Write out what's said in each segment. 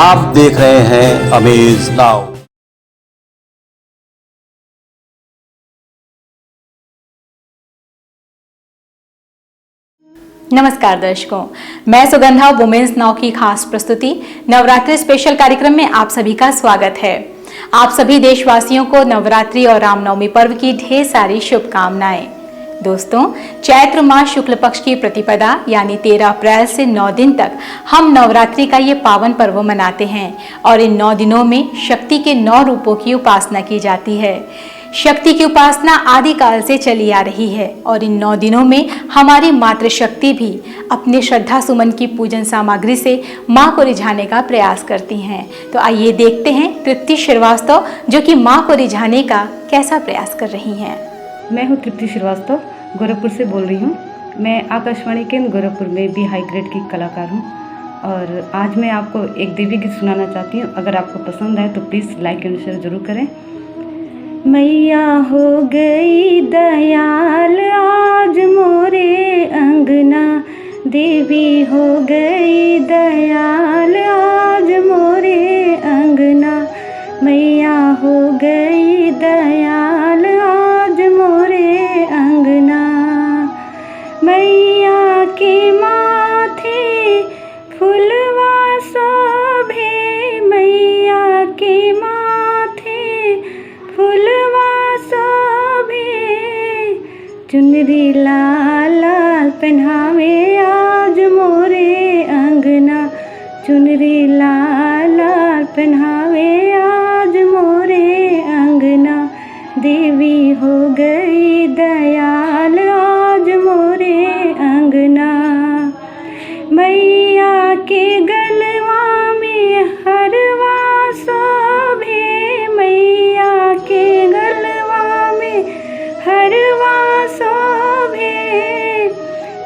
आप देख रहे हैं अमेज नाउ। नमस्कार दर्शकों, मैं सुगंधा वुमेन्स नाउ की खास प्रस्तुति नवरात्रि स्पेशल कार्यक्रम में आप सभी का स्वागत है। आप सभी देशवासियों को नवरात्रि और रामनवमी पर्व की ढेर सारी शुभकामनाएं। दोस्तों, चैत्र मास शुक्ल पक्ष की प्रतिपदा यानी 13 अप्रैल से 9 दिन तक हम नवरात्रि का ये पावन पर्व मनाते हैं और इन 9 दिनों में शक्ति के 9 रूपों की उपासना की जाती है। शक्ति की उपासना आदिकाल से चली आ रही है और इन 9 दिनों में हमारी मातृशक्ति भी अपने श्रद्धा सुमन की पूजन सामग्री से माँ को रिझाने का प्रयास करती हैं। तो आइए देखते हैं तृप्ति श्रीवास्तव जो कि माँ को रिझाने का कैसा प्रयास कर रही हैं। मैं हूँ तृप्ति श्रीवास्तव, गोरखपुर से बोल रही हूँ। मैं आकाशवाणी केंद्र गोरखपुर में भी हाई ग्रेड की कलाकार हूँ और आज मैं आपको एक देवी गीत सुनाना चाहती हूँ। अगर आपको पसंद आए तो प्लीज़ लाइक एंड शेयर ज़रूर करें। मैया हो गई दयाल आज मोरे अंगना, देवी हो गई दयाल आज मोरे अंगना, मैया हो गई दयाल आज मोरे अंगना। मैया के माथे फुलवा शोभे, मैया के माथे फुलवा शोभे, चुनरी लाल लाल पहनावे आज मोरे अंगना, चुनरी लाल लाल पहनावे आज मोरे अंगना, देवी हो गई दयाल आज मोरे अंगना। मैया के गलवा में हरवा शोभे, मैया के गलवा में हरवा शोभे,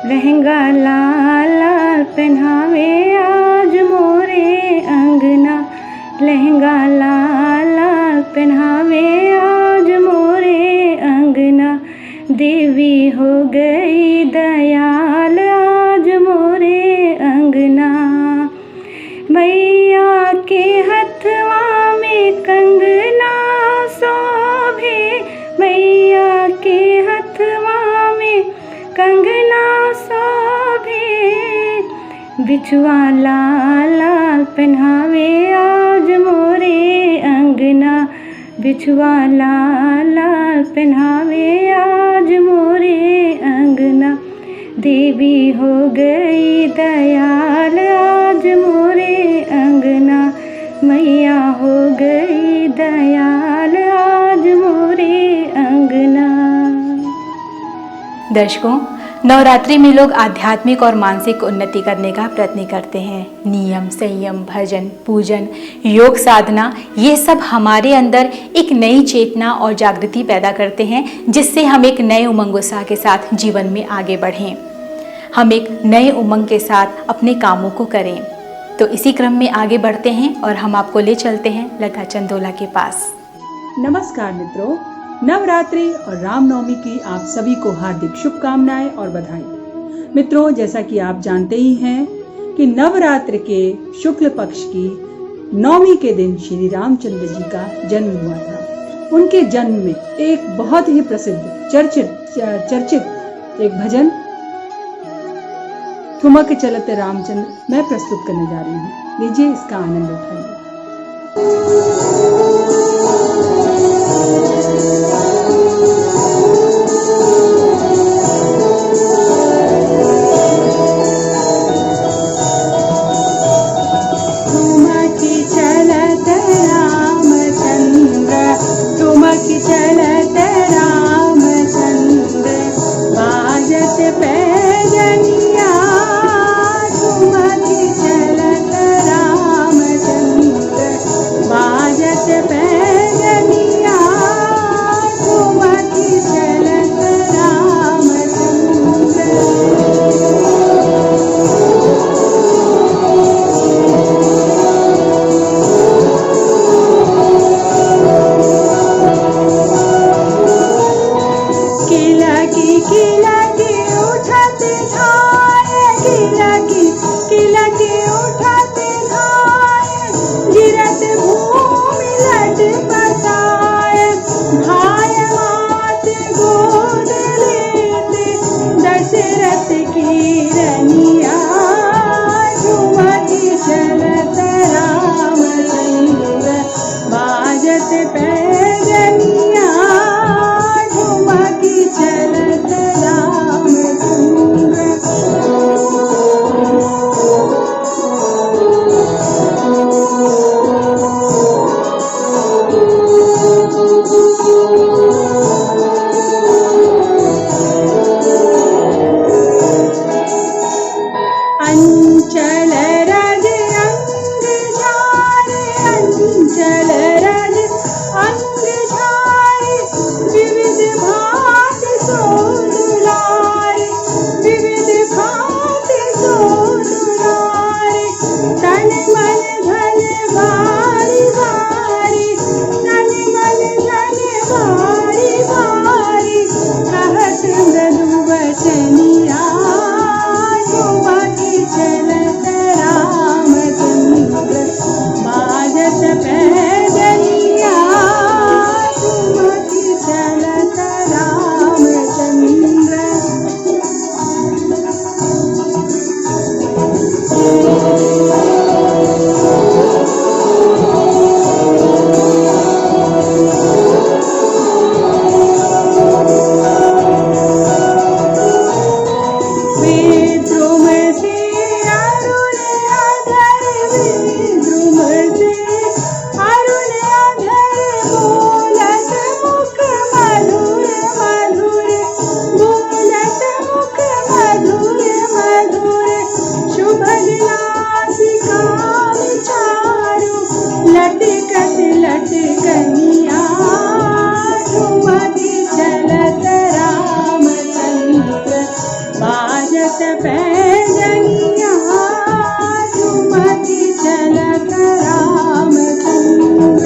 लहंगा लाल लाल पहनावे आज मोरे अंगना, लहंगा लाल लाल पहनावे आज मोरे अंगना, देवी हो गई दयाल आज मोरे अंगना। मैया के हथवा में कंगना शोभे, मैया के हथवा में कंगना शोभे, बिछुआ लाल लाल पहनावे आज मोरे अंगना, बिछुआ लाल लाल पहनावे आज मोरे अंगना, देवी हो गई दयाल आज मोरे अंगना, मैया हो गई दयाल आज मोरे अंगना। दर्शकों, नवरात्रि में लोग आध्यात्मिक और मानसिक उन्नति करने का प्रयत्न करते हैं। नियम, संयम, भजन, पूजन, योग साधना, ये सब हमारे अंदर एक नई चेतना और जागृति पैदा करते हैं जिससे हम एक नए उमंग उत्साह के साथ जीवन में आगे बढ़ें, हम एक नए उमंग के साथ अपने कामों को करें। तो इसी क्रम में आगे बढ़ते हैं और हम आपको ले चलते हैं लता चंदोला के पास। नमस्कार मित्रों, नवरात्रि और रामनवमी की आप सभी को हार्दिक शुभकामनाएं और बधाई। मित्रों, जैसा कि आप जानते ही हैं कि नवरात्रि के शुक्ल पक्ष की नवमी के दिन श्री रामचंद्र जी का जन्म हुआ था। उनके जन्म में एक बहुत ही प्रसिद्ध चर्चित एक भजन ठुमक चलत रामचंद्र मैं प्रस्तुत करने जा रही हूँ। लीजिए इसका आनंद उठाइए। चलत रामचंद्र अंचल रज अंग झारे, अंचल रज अंग झारे, विविध भांति सो दुलारे, विविध भांति सो दुलारे, तन मन धन भारी भारी, तन मन धन भारी भारी, कहत मृदु वचनिया, झुमति चलत रामचंद्र, बाजत पैदलिया, झुमति चलत रामचंद्र। विद्रुम से अरुण अधर, विद्रुम से अरुण अधर, बोलत मुख मधुर मधुर, बोलत मुख मधुर मधुर, शुभ नासिका विचारु, लटकत लटकनिया, झुमति चलत रामचंद्र, बाजत पैदलिया, झुमति चलत रामचंद्र।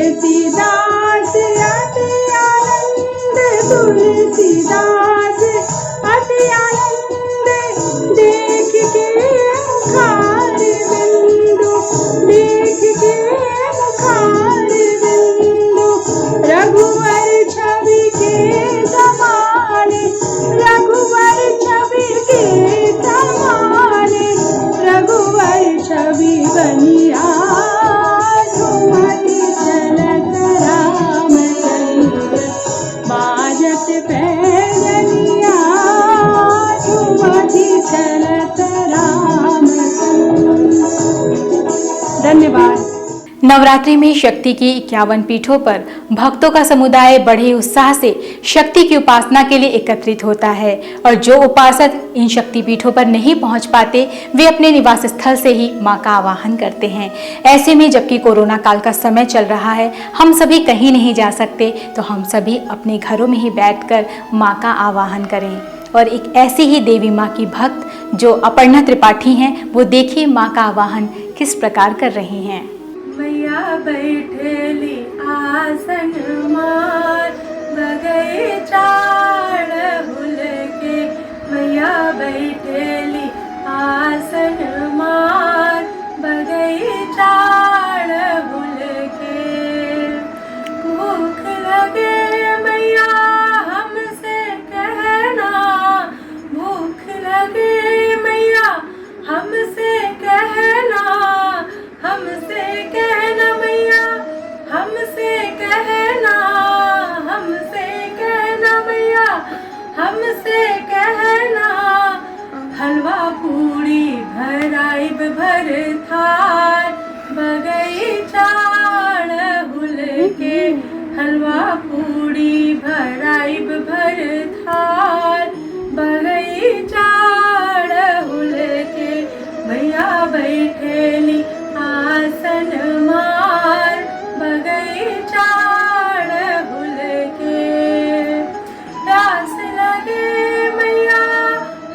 तुलसीदास अति आनंद, तुलसीदास अति आनंद, देख के मुखार बिंदु, देख के मुखार बिंदु, रघुवर छवि के समाने, रघुवर छवि के समाने, रघुवर छवि बनिया, झुमति चलत रामचंद्र, बाजत पैदलिया, झुमति चलत रामचंद्र। धन्यवाद। नवरात्रि में शक्ति की 51 पीठों पर भक्तों का समुदाय बड़े उत्साह से शक्ति की उपासना के लिए एकत्रित होता है और जो उपासक इन शक्ति पीठों पर नहीं पहुंच पाते वे अपने निवास स्थल से ही मां का आवाहन करते हैं। ऐसे में जबकि कोरोना काल का समय चल रहा है, हम सभी कहीं नहीं जा सकते, तो हम सभी अपने घरों में ही बैठकर मां का आवाहन करें। और एक ऐसी ही देवी मां की भक्त जो अपर्णा त्रिपाठी हैं, वो देखिए मां का आवाहन किस प्रकार कर रही हैं। मैया बैठेली आसन मार, बगैचा हुल के, मैया बैठेली आसन मार, बगैचा हुल के, भूख लगे मैया हमसे कहना, भूख लगे मैया हमसे कहना, हमसे कहना मैया, हमसे कहना, हमसे कहना मैया, हमसे कहना, हलवा पूड़ी भराइब भर थार, बगैचा हुल के, हलवा पूड़ी भराइब भर थार, बगैचा हुल के, मैया बैठेली आसन मार, बगैचा हुल के, प्यास लगे मैया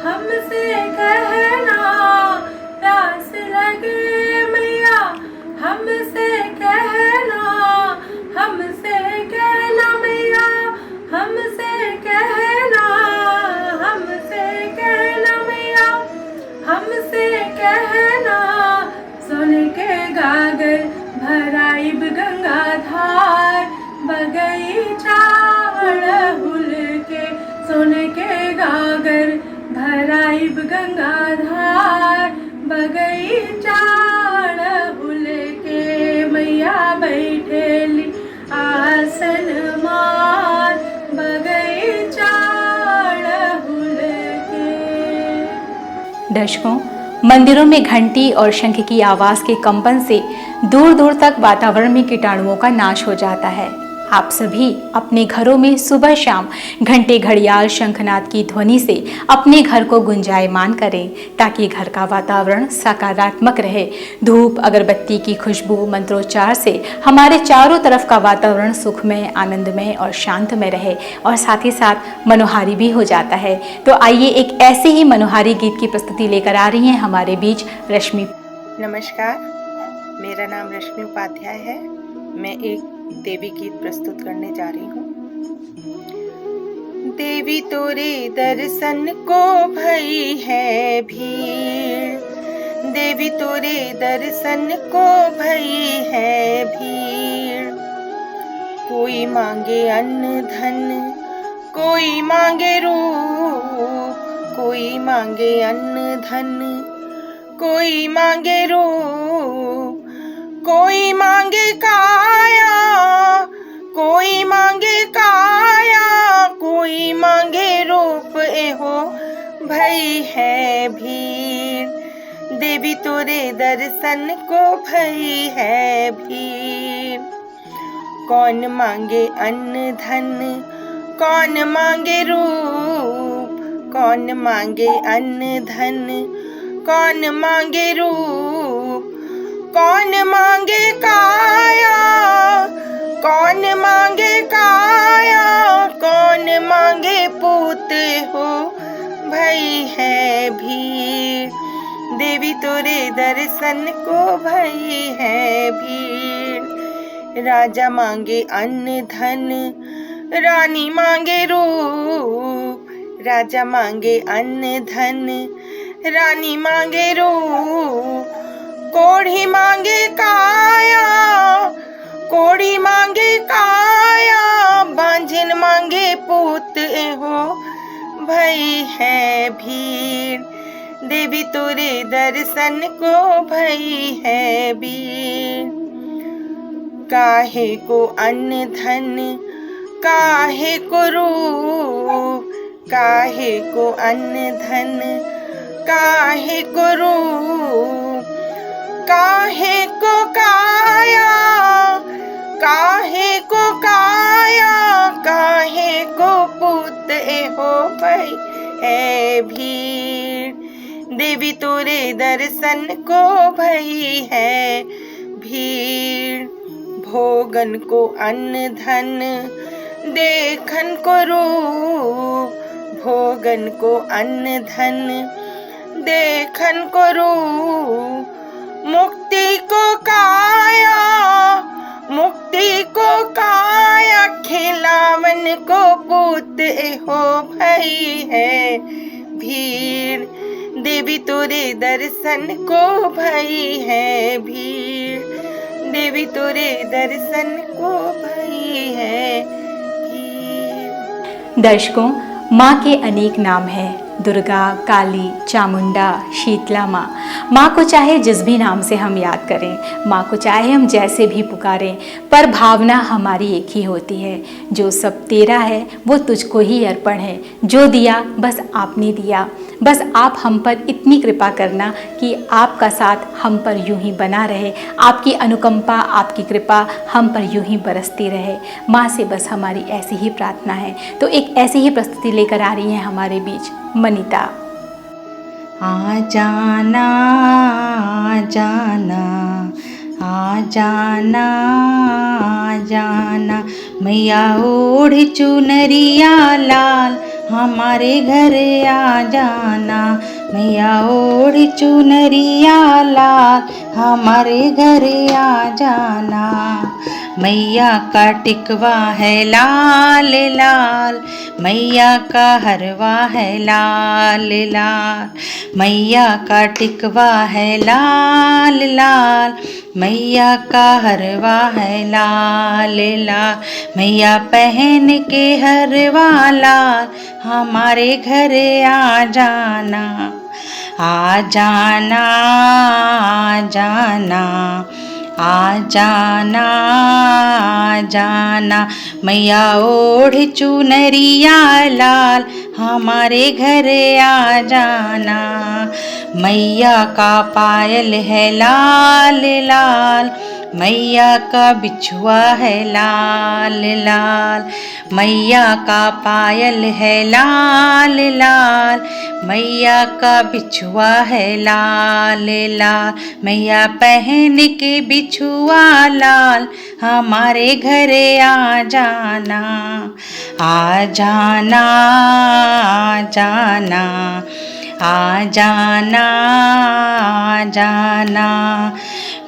हमसे कहना, प्यास लगे मैया हमसे कहना, हमसे कहना मैया, हमसे कहना, हमसे कहना मैया, हमसे कहना, सोन के गागर भराइब गंगा धार, बगैचा हुल के, सोन के गागर भराइब गंगा धार, बगैचा हुल के, मैया बैठेली आसन मार, बगैचा हुल के। दर्शकों, मंदिरों में घंटी और शंख की आवाज के कंपन से दूर दूर तक वातावरण में कीटाणुओं का नाश हो जाता है। आप सभी अपने घरों में सुबह शाम घंटे, घड़ियाल, शंखनाद की ध्वनि से अपने घर को गुंजायमान करें ताकि घर का वातावरण सकारात्मक रहे। धूप, अगरबत्ती की खुशबू, मंत्रोच्चार से हमारे चारों तरफ का वातावरण सुखमय, आनंदमय और शांतमय रहे और साथ ही साथ मनोहारी भी हो जाता है। तो आइए एक ऐसे ही मनोहारी गीत की प्रस्तुति लेकर आ रही हैं हमारे बीच रश्मि। नमस्कार, मेरा नाम रश्मि उपाध्याय है। मैं एक देवी गीत प्रस्तुत करने जा रही हूँ। देवी तोरे दर्शन को भई है भीड़, देवी तोरे दर्शन को भई है भीड़। कोई मांगे अन्न धन, कोई मांगे रूप, कोई मांगे अन्न धन, कोई मांगे रूप, कोई मांगे काया, कोई मांगे काया, कोई मांगे रूप, एहो भई है भीड़। देवी तोरे दर्शन को भई है भीड़। कौन मांगे अन्न धन, कौन मांगे रूप, कौन मांगे अन्न धन, कौन मांगे रूप, कौन मांगे काया, कौन मांगे काया, कौन मांगे पूत, हो भई है भीड़। देवी तोरे दर्शन को भई है भीड़। राजा मांगे अन्न धन, रानी मांगे रूप, राजा मांगे अन्न धन, रानी मांगे रूप। कोढ़ी मांगे काया, कोढ़ी मांगे काया, बांझिन मांगे पूत, एहो भई है भीड़। देवी तोरे दर्शन को भई है भीड़। काहे को अन्न धन, काहे को रूप, काहे को अन्न धन, काहे को रूप, काहे को काया, काहे को काया, काहे को पूत, एहो भई है भीड़। देवी तोरे दर्शन को भई है भीड़। भोगन को अन्न धन, देखन को रूप, भोगन को अन्न धन, देखन को रूप। मुक्ति को काया, मुक्ति को काया, खिलावन को पूत, एहो भई है भीड़। देवी तोरे दर्शन को भई है भीड़। देवी तोरे दर्शन को भई है भीड़। दर्शकों, माँ के अनेक नाम हैं। दुर्गा, काली, चामुंडा, शीतला माँ। माँ को चाहे जिस भी नाम से हम याद करें, माँ को चाहे हम जैसे भी पुकारें, पर भावना हमारी एक ही होती है। जो सब तेरा है वो तुझको ही अर्पण है। जो दिया बस आपने दिया। बस आप हम पर इतनी कृपा करना कि आपका साथ हम पर यूं ही बना रहे। आपकी अनुकंपा, आपकी कृपा हम पर यूं ही बरसती रहे। माँ से बस हमारी ऐसी ही प्रार्थना है। तो एक ऐसी ही प्रस्तुति लेकर आ रही है हमारे बीच मनीता। आ जाना, आ जाना, आ जाना, आ जाना, मैया ओढ़ चुनरिया लाल, हमारे घर आ जाना। मैया ओढ़ चुनरिया लाल, हमारे घर आ जाना। मैया का टिकवा है लाल लाल, मैया का हरवा है लाल लाल। मैया का टिकवा है लाल लाल, मैया का हरवा है लाल लाल। मैया पहन के हरवा लाल, हमारे घर आ जाना। आ जाना, आ जाना, आ जाना, आ जाना। मैया ओढ़ चुनरिया लाल, हमारे घर आ जाना। मैया का पायल है लाल लाल, मैया का बिछुआ है लाल लाल, मैया का पायल है लाल लाल, मैया का बिछुआ है लाल लाल, मैया पहन के बिछुआ लाल, हमारे घरे आ जाना, आ जाना, आ जाना, आ जाना, आ जाना।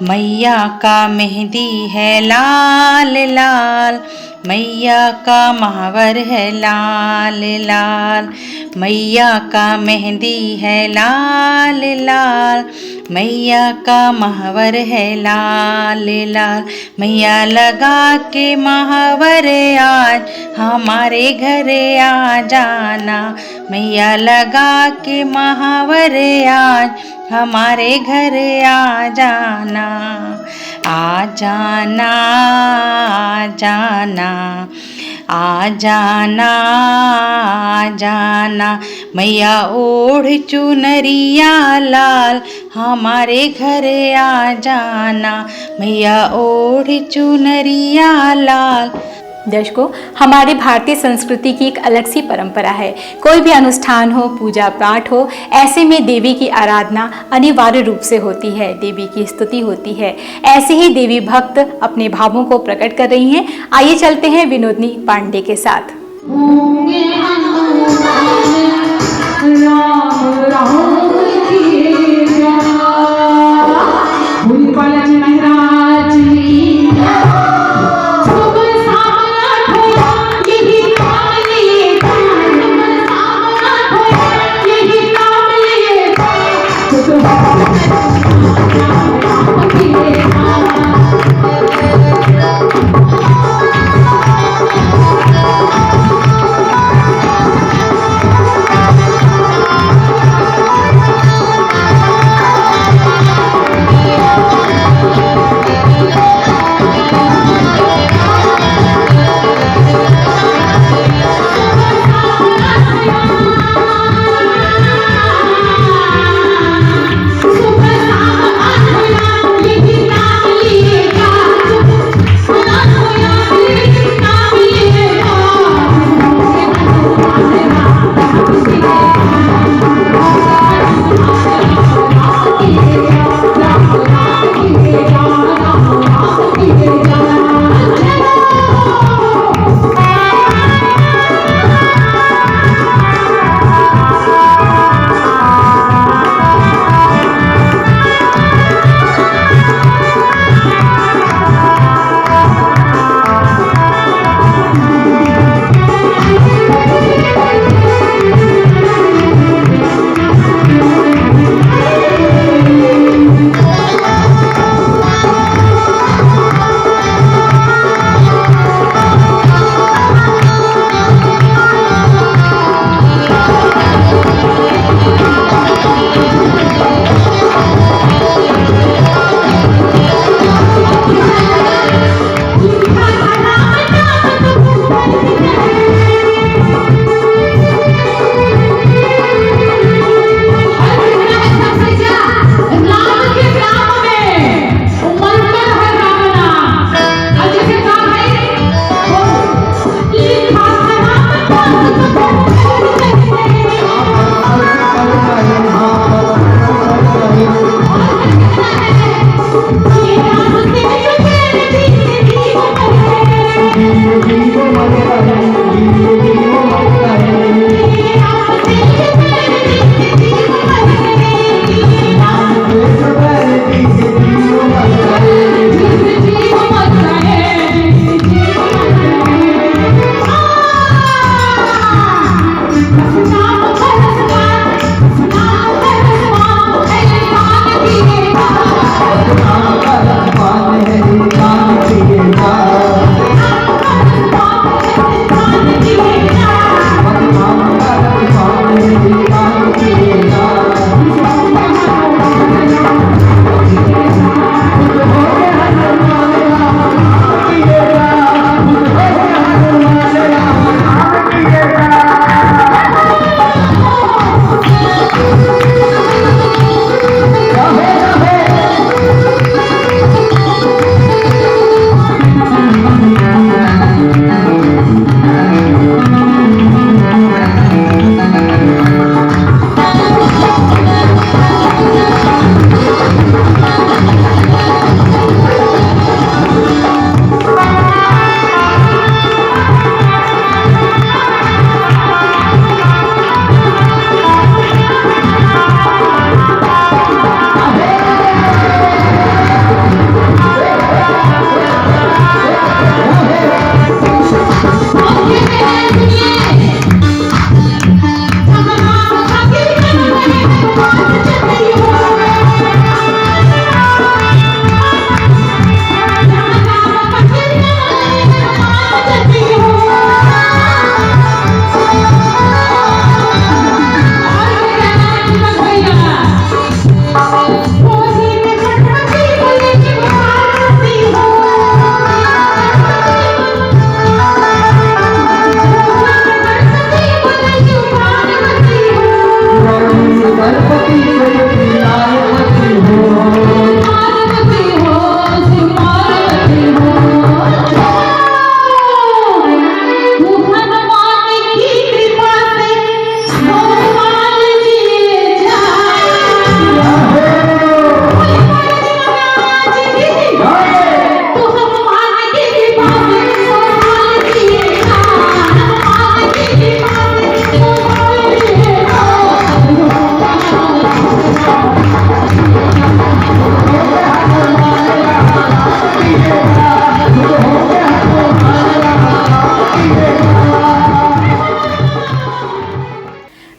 मैया का मेहंदी है लाल लाल, मैया का महावर है लाल लाल, मैया का मेहंदी है लाल लाल, मैया का महावर है लाल लाल, मैया लगा के महावर आज हमारे घरे आ जाना, मैया लगा के महावर आज हमारे घरे आ जाना, आ जाना, आ जाना, आ जाना, आ जाना। मैया ओढ़ चुनरिया लाल, हमारे घरे आ जाना, मैया ओढ़ चुनरिया लाल। दर्शकों, हमारे भारतीय संस्कृति की एक अलग सी परंपरा है। कोई भी अनुष्ठान हो, पूजा पाठ हो, ऐसे में देवी की आराधना अनिवार्य रूप से होती है, देवी की स्तुति होती है। ऐसे ही देवी भक्त अपने भावों को प्रकट कर रही हैं। आइए चलते हैं विनोदनी पांडे के साथ।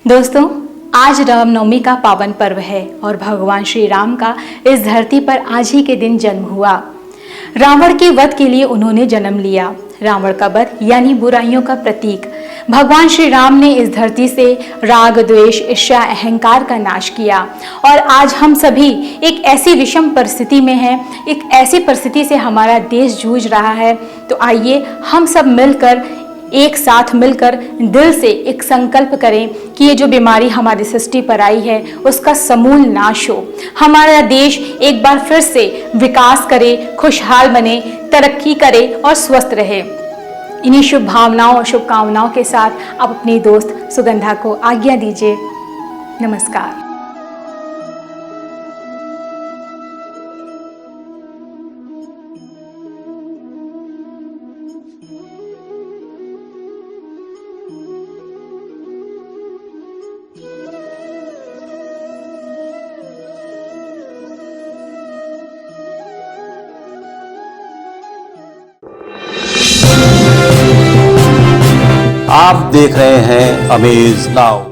दोस्तों, आज रामनवमी का पावन पर्व है और भगवान श्री राम का इस धरती पर आज ही के दिन जन्म हुआ। रावण के वध के लिए उन्होंने जन्म लिया। रावण का वध यानी बुराइयों का प्रतीक। भगवान श्री राम ने इस धरती से राग, द्वेष, ईर्ष्या, अहंकार का नाश किया और आज हम सभी एक ऐसी विषम परिस्थिति में हैं, एक ऐसी परिस्थिति से हमारा देश जूझ रहा है। तो आइए हम सब मिलकर, एक साथ मिलकर दिल से एक संकल्प करें कि ये जो बीमारी हमारी सृष्टि पर आई है उसका समूल नाश हो, हमारा देश एक बार फिर से विकास करे, खुशहाल बने, तरक्की करे और स्वस्थ रहे। इन्हीं शुभ भावनाओं और शुभकामनाओं के साथ आप अपनी दोस्त सुगंधा को आज्ञा दीजिए। नमस्कार। आप देख रहे हैं अमेज नाउ।